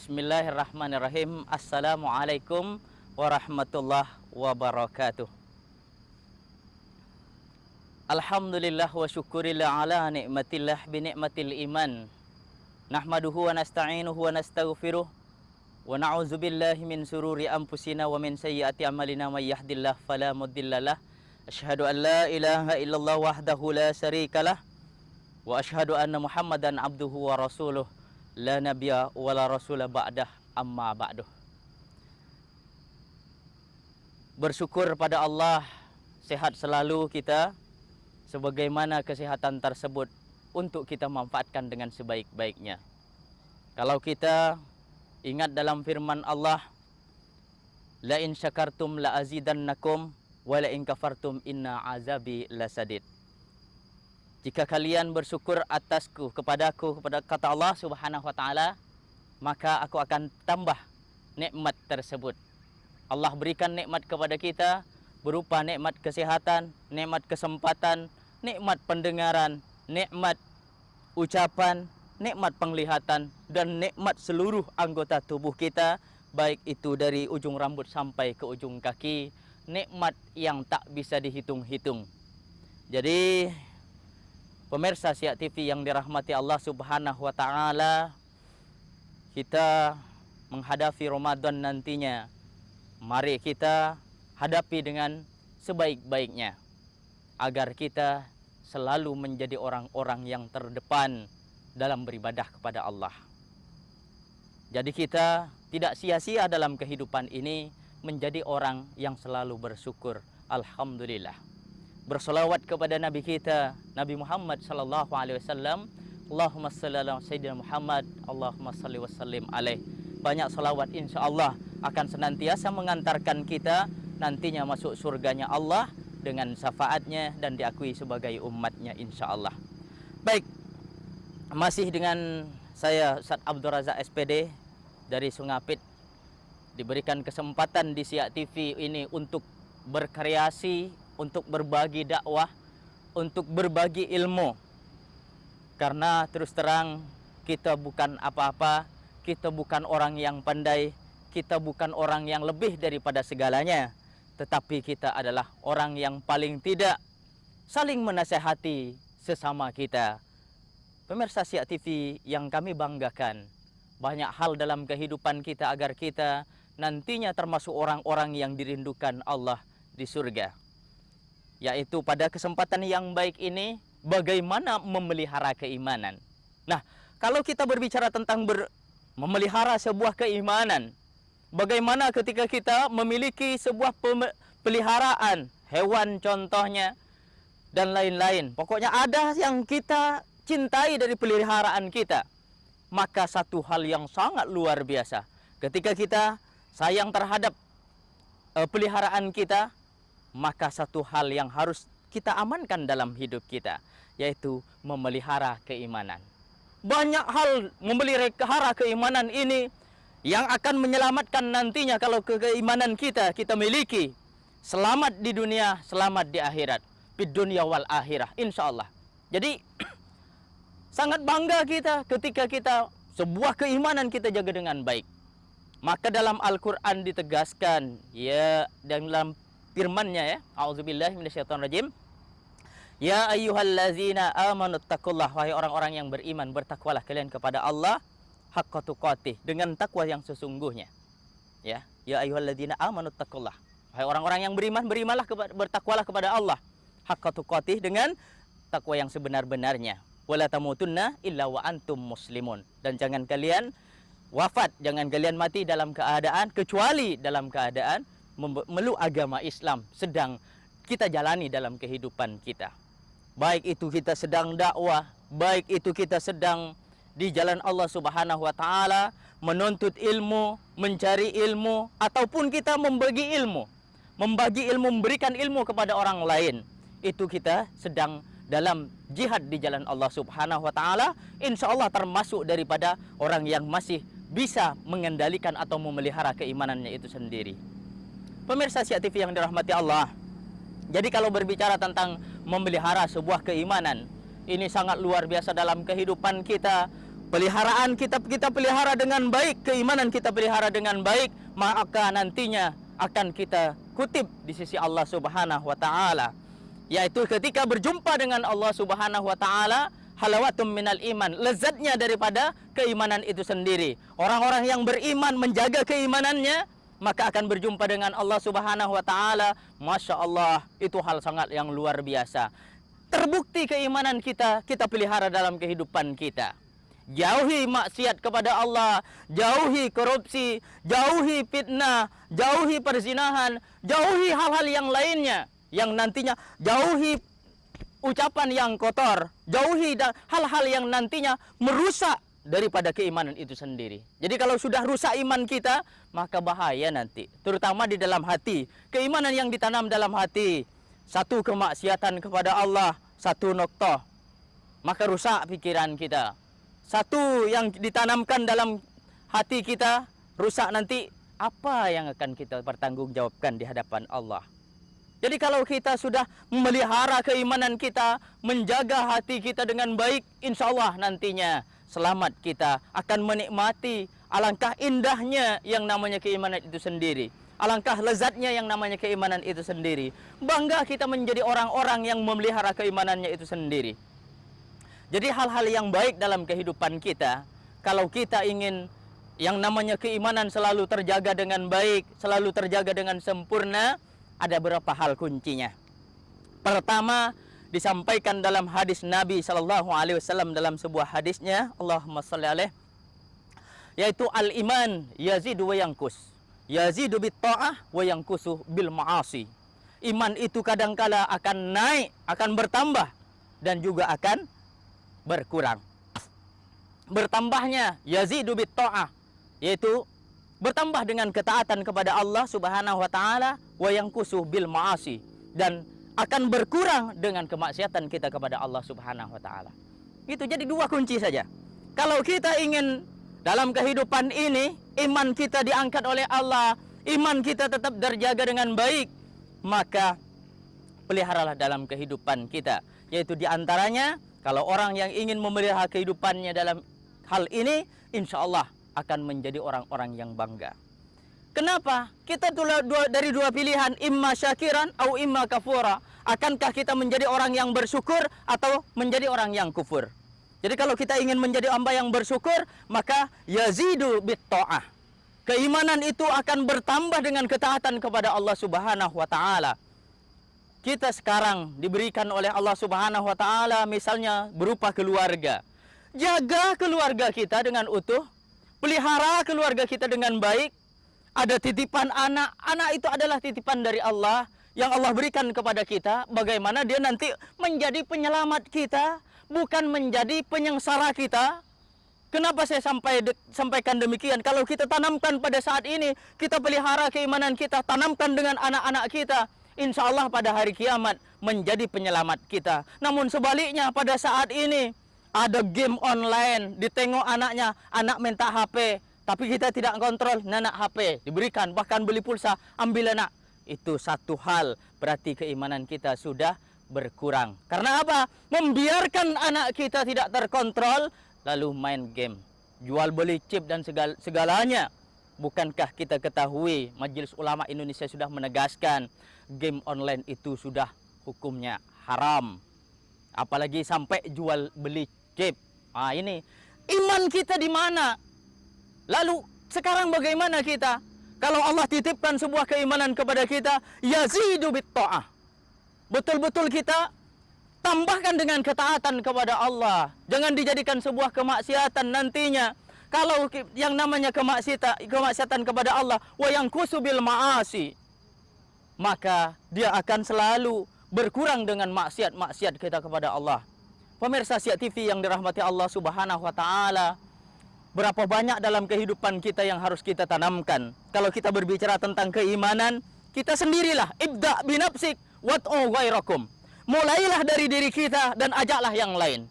Bismillahirrahmanirrahim. Assalamualaikum warahmatullahi wabarakatuh. Alhamdulillah wa syukurillah ala nikmatillah bi nikmatil iman. Nahmaduhu wa nasta'inuhu wa nastaghfiruh wa na'udzubillahi min sururi anfusina wa min sayyiati a'malina may yahdihillahu fala mudhillalah. Asyhadu an la ilaha illallah wahdahu la syarikalah wa asyhadu anna Muhammadan abduhu wa rasuluh. La nabiyya wa la rasula ba'dah, amma ba'duh. Bersyukur pada Allah, sehat selalu kita, sebagaimana kesehatan tersebut untuk kita manfaatkan dengan sebaik-baiknya. Kalau kita ingat dalam firman Allah, la in syakartum la azidannakum wa la in kafartum inna azabi lasadid. Jika kalian bersyukur atasku, kepada kata Allah Subhanahu wa taala, maka aku akan tambah nikmat tersebut. Allah berikan nikmat kepada kita berupa nikmat kesehatan, nikmat kesempatan, nikmat pendengaran, nikmat ucapan, nikmat penglihatan, dan nikmat seluruh anggota tubuh kita, baik itu dari ujung rambut sampai ke ujung kaki, nikmat yang tak bisa dihitung-hitung. Jadi pemirsa Siak TV yang dirahmati Allah Subhanahu wa taala, kita menghadapi Ramadan nantinya. Mari kita hadapi dengan sebaik-baiknya agar kita selalu menjadi orang-orang yang terdepan dalam beribadah kepada Allah. Jadi kita tidak sia-sia dalam kehidupan ini menjadi orang yang selalu bersyukur. Alhamdulillah. Berselawat kepada Nabi kita, Nabi Muhammad sallallahu alaihi wasallam. Allahumma shalli ala sayyidina Muhammad, Allahumma shalli wa sallim alaih. Banyak selawat insyaallah akan senantiasa mengantarkan kita nantinya masuk surganya Allah dengan syafaatnya dan diakui sebagai umatnya insyaallah. Baik, masih dengan saya Ustaz Abdul Razak SPD dari Sungapit, diberikan kesempatan di Siak TV ini untuk berkreasi, untuk berbagi dakwah, untuk berbagi ilmu. Karena terus terang kita bukan apa-apa, kita bukan orang yang pandai, kita bukan orang yang lebih daripada segalanya, tetapi kita adalah orang yang paling tidak saling menasehati sesama kita. Pemirsa Siak TV yang kami banggakan, banyak hal dalam kehidupan kita agar kita nantinya termasuk orang-orang yang dirindukan Allah di surga. Yaitu pada kesempatan yang baik ini, bagaimana memelihara keimanan. Nah, kalau kita berbicara tentang memelihara sebuah keimanan, bagaimana ketika kita memiliki sebuah peliharaan, hewan contohnya, dan lain-lain. Pokoknya ada yang kita cintai dari peliharaan kita. Maka satu hal yang sangat luar biasa, ketika kita sayang terhadap peliharaan kita, maka satu hal yang harus kita amankan dalam hidup kita, yaitu memelihara keimanan. Banyak hal memelihara keimanan ini yang akan menyelamatkan nantinya kalau keimanan kita miliki. Selamat di dunia, selamat di akhirat. Fid dunya wal akhirah, insyaallah. Jadi sangat bangga kita ketika kita sebuah keimanan kita jaga dengan baik. Maka dalam Al-Quran ditegaskan, ya, dalam firman-Nya, ya, auzubillahi minasyaitonirrajim, ya ayyuhallazina amanu taqullaha, wahai orang-orang yang beriman, bertakwalah kalian kepada Allah haqqa tuqatih, dengan takwa yang sesungguhnya. Ya ayyuhallazina amanu taqullaha, wahai orang-orang yang beriman, bertakwalah kepada Allah haqqa tuqatih, dengan takwa yang sebenar-benarnya. Wala tamutunna illa wa antum muslimun, dan jangan kalian wafat, jangan kalian mati dalam keadaan, kecuali dalam keadaan memeluk agama Islam sedang kita jalani dalam kehidupan kita. Baik itu kita sedang dakwah, baik itu kita sedang di jalan Allah Subhanahu wa taala, menuntut ilmu, mencari ilmu, ataupun kita membagi ilmu, memberikan ilmu kepada orang lain. Itu kita sedang dalam jihad di jalan Allah Subhanahu wa taala, insyaallah termasuk daripada orang yang masih bisa mengendalikan atau memelihara keimanannya itu sendiri. Pemirsa Siak TV yang dirahmati Allah, jadi kalau berbicara tentang memelihara sebuah keimanan, ini sangat luar biasa dalam kehidupan kita. peliharaan kita pelihara dengan baik, keimanan kita pelihara dengan baik, maka nantinya akan kita kutip di sisi Allah Subhanahu wa taala, yaitu ketika berjumpa dengan Allah Subhanahu wa taala, halawatum minal iman, lezatnya daripada keimanan itu sendiri. Orang-orang yang beriman menjaga keimanannya, maka akan berjumpa dengan Allah Subhanahu wa taala. Masya Allah, itu hal sangat yang luar biasa. Terbukti keimanan kita pelihara dalam kehidupan kita. Jauhi maksiat kepada Allah, jauhi korupsi, jauhi fitnah, jauhi perzinahan, jauhi hal-hal yang lainnya yang nantinya, jauhi ucapan yang kotor, jauhi hal-hal yang nantinya merusak daripada keimanan itu sendiri. Jadi kalau sudah rusak iman kita, maka bahaya nanti, terutama di dalam hati. Keimanan yang ditanam dalam hati, satu kemaksiatan kepada Allah, satu noktah, maka rusak pikiran kita. Satu yang ditanamkan dalam hati kita, rusak nanti, apa yang akan kita pertanggungjawabkan di hadapan Allah. Jadi kalau kita sudah memelihara keimanan kita, menjaga hati kita dengan baik, insya Allah nantinya selamat, kita akan menikmati alangkah indahnya yang namanya keimanan itu sendiri. Alangkah lezatnya yang namanya keimanan itu sendiri. Bangga kita menjadi orang-orang yang memelihara keimanannya itu sendiri. Jadi hal-hal yang baik dalam kehidupan kita, kalau kita ingin yang namanya keimanan selalu terjaga dengan baik, selalu terjaga dengan sempurna, ada beberapa hal kuncinya. Pertama, disampaikan dalam hadis Nabi Shallallahu Alaihi Wasallam dalam sebuah hadisnya, Allahumma shalli alaih, yaitu al-iman yazidu wa yankus, yazidu bit ta'ah wa yankusu bil ma'asi. Iman itu kadangkala akan naik, akan bertambah, dan juga akan berkurang. Bertambahnya yazidu bit ta'ah, yaitu bertambah dengan ketaatan kepada Allah Subhanahu wa taala, wa yankusu bil ma'asi, dan akan berkurang dengan kemaksiatan kita kepada Allah Subhanahu wa taala. Itu jadi dua kunci saja. Kalau kita ingin dalam kehidupan ini iman kita diangkat oleh Allah, iman kita tetap terjaga dengan baik, maka peliharalah dalam kehidupan kita. Yaitu diantaranya, kalau orang yang ingin memelihara kehidupannya dalam hal ini, insya Allah akan menjadi orang-orang yang bangga. Kenapa? Kita dari dua pilihan, imma syakiran atau imma kafura. Akankah kita menjadi orang yang bersyukur atau menjadi orang yang kufur? Jadi kalau kita ingin menjadi hamba yang bersyukur, maka yazidu bit ta'ah. Keimanan itu akan bertambah dengan ketaatan kepada Allah Subhanahu wa taala. Kita sekarang diberikan oleh Allah Subhanahu wa taala misalnya berupa keluarga. Jaga keluarga kita dengan utuh, pelihara keluarga kita dengan baik. Ada titipan anak, anak itu adalah titipan dari Allah yang Allah berikan kepada kita. Bagaimana dia nanti menjadi penyelamat kita, bukan menjadi penyengsara kita. Kenapa saya sampaikan demikian? Kalau kita tanamkan pada saat ini, kita pelihara keimanan kita, tanamkan dengan anak-anak kita, insya Allah pada hari kiamat menjadi penyelamat kita. Namun sebaliknya pada saat ini ada game online, ditengok anaknya, anak minta HP, tapi kita tidak kontrol, anak HP diberikan, bahkan beli pulsa, ambil anak. Itu satu hal, berarti keimanan kita sudah berkurang. Karena apa? Membiarkan anak kita tidak terkontrol, lalu main game, jual beli chip dan segalanya. Bukankah kita ketahui Majelis Ulama Indonesia sudah menegaskan game online itu sudah hukumnya haram, apalagi sampai jual beli chip. Ini iman kita di mana? Lalu sekarang bagaimana kita? Kalau Allah titipkan sebuah keimanan kepada kita, yazidu bit ta'ah, betul-betul kita tambahkan dengan ketaatan kepada Allah. Jangan dijadikan sebuah kemaksiatan nantinya. Kalau yang namanya kemaksiatan kepada Allah, wa yankusu bil ma'asi, maka dia akan selalu berkurang dengan maksiat-maksiat kita kepada Allah. Pemirsa Siak TV yang dirahmati Allah Subhanahu wa taala, berapa banyak dalam kehidupan kita yang harus kita tanamkan. Kalau kita berbicara tentang keimanan, kita sendirilah, ibda binafsik wad'u ghairakum. Mulailah dari diri kita dan ajaklah yang lain.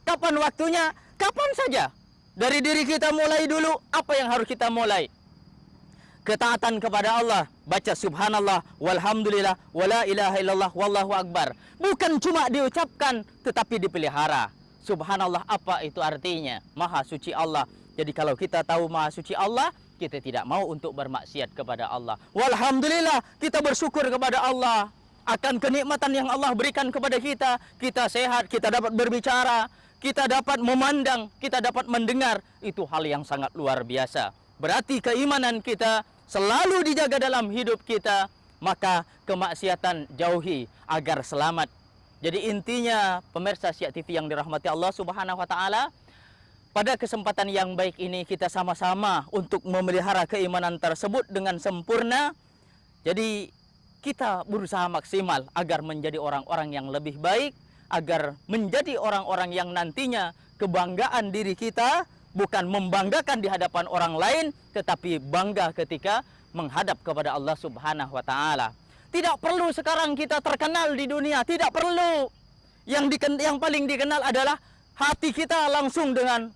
Kapan waktunya? Kapan saja. Dari diri kita mulai dulu. Apa yang harus kita mulai? Ketaatan kepada Allah, baca subhanallah, walhamdulillah, wala ilaha illallah, wallahu akbar. Bukan cuma diucapkan, tetapi dipelihara. Subhanallah, apa itu artinya? Maha suci Allah. Jadi kalau kita tahu maha suci Allah, kita tidak mau untuk bermaksiat kepada Allah. Walhamdulillah, kita bersyukur kepada Allah akan kenikmatan yang Allah berikan kepada kita. Kita sehat, kita dapat berbicara, kita dapat memandang, kita dapat mendengar. Itu hal yang sangat luar biasa. Berarti keimanan kita selalu dijaga dalam hidup kita. Maka kemaksiatan jauhi agar selamat. Jadi intinya pemirsa Siak TV yang dirahmati Allah Subhanahu wa taala, pada kesempatan yang baik ini kita sama-sama untuk memelihara keimanan tersebut dengan sempurna. Jadi kita berusaha maksimal agar menjadi orang-orang yang lebih baik, agar menjadi orang-orang yang nantinya kebanggaan diri kita bukan membanggakan di hadapan orang lain, tetapi bangga ketika menghadap kepada Allah Subhanahu wa taala. Tidak perlu sekarang kita terkenal di dunia, tidak perlu. Yang paling dikenal adalah hati kita langsung dengan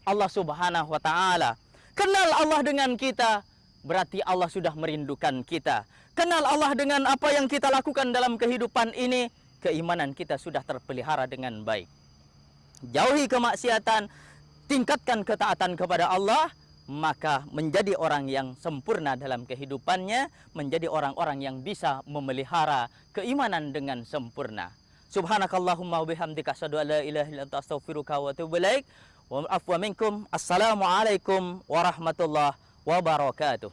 Allah Subhanahu wa taala. Kenal Allah dengan kita, berarti Allah sudah merindukan kita. Kenal Allah dengan apa yang kita lakukan dalam kehidupan ini, keimanan kita sudah terpelihara dengan baik. Jauhi kemaksiatan, tingkatkan ketaatan kepada Allah, maka menjadi orang yang sempurna dalam kehidupannya, menjadi orang-orang yang bisa memelihara keimanan dengan sempurna. Subhanakallahumma wa bihamdika asyhadu an la ilaha illa anta astaghfiruka wa atubu ilaik. Wa afwa minkum. Assalamualaikum warahmatullahi wabarakatuh.